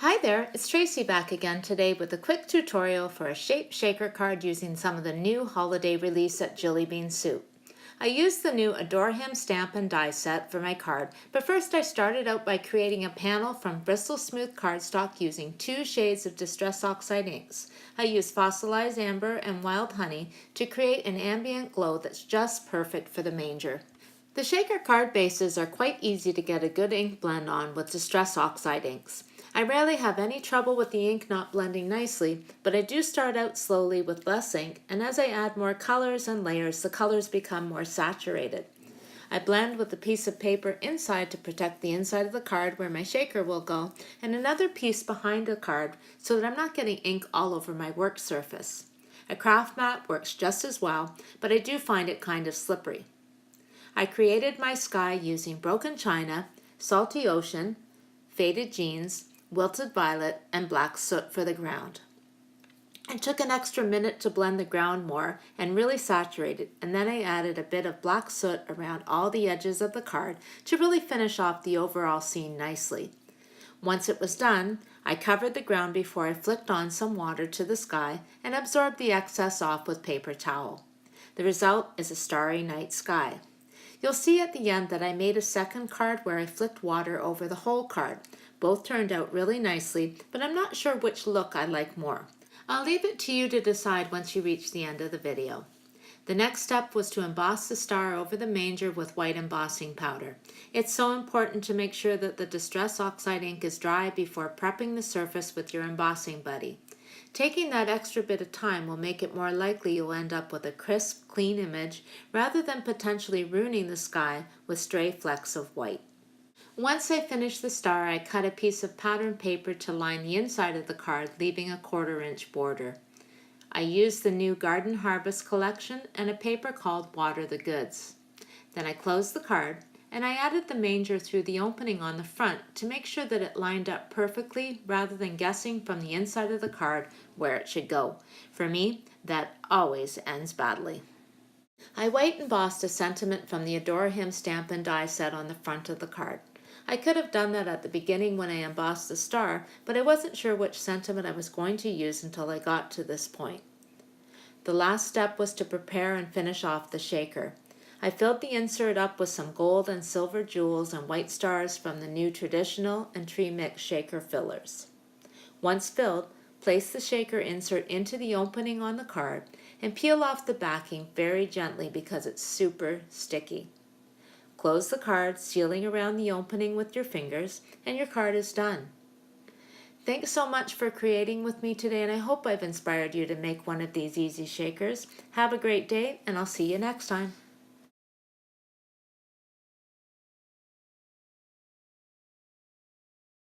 Hi there, it's Tracy back again today with a quick tutorial for a shape shaker card using some of the new holiday release at Jilly Bean Soup. I used the new Adore Him stamp and die set for my card, but first I started out by creating a panel from Bristol Smooth cardstock using 2 shades of Distress Oxide inks. I used Fossilized Amber and Wild Honey to create an ambient glow that's just perfect for the manger. The shaker card bases are quite easy to get a good ink blend on with Distress Oxide inks. I rarely have any trouble with the ink not blending nicely, but I do start out slowly with less ink, and as I add more colors and layers, the colors become more saturated. I blend with a piece of paper inside to protect the inside of the card where my shaker will go, and another piece behind the card so that I'm not getting ink all over my work surface. A craft mat works just as well, but I do find it kind of slippery. I created my sky using broken china, salty ocean, faded jeans, wilted violet, and black soot for the ground. I took an extra minute to blend the ground more and really saturate it, and then I added a bit of black soot around all the edges of the card to really finish off the overall scene nicely. Once it was done, I covered the ground before I flicked on some water to the sky and absorbed the excess off with paper towel. The result is a starry night sky. You'll see at the end that I made a second card where I flicked water over the whole card. Both turned out really nicely, but I'm not sure which look I like more. I'll leave it to you to decide once you reach the end of the video. The next step was to emboss the star over the manger with white embossing powder. It's so important to make sure that the Distress Oxide ink is dry before prepping the surface with your embossing buddy. Taking that extra bit of time will make it more likely you'll end up with a crisp, clean image rather than potentially ruining the sky with stray flecks of white. Once I finished the star, I cut a piece of pattern paper to line the inside of the card, leaving a 1/4-inch border. I used the new Garden Harvest collection and a paper called Water the Goods. Then I closed the card, and I added the manger through the opening on the front to make sure that it lined up perfectly rather than guessing from the inside of the card where it should go. For me, that always ends badly. I white embossed a sentiment from the Adore Him stamp and die set on the front of the card. I could have done that at the beginning when I embossed the star, but I wasn't sure which sentiment I was going to use until I got to this point. The last step was to prepare and finish off the shaker. I filled the insert up with some gold and silver jewels and white stars from the new traditional and tree mix shaker fillers. Once filled, place the shaker insert into the opening on the card and peel off the backing very gently because it's super sticky. Close the card, sealing around the opening with your fingers, and your card is done. Thanks so much for creating with me today, and I hope I've inspired you to make one of these easy shakers. Have a great day, and I'll see you next time.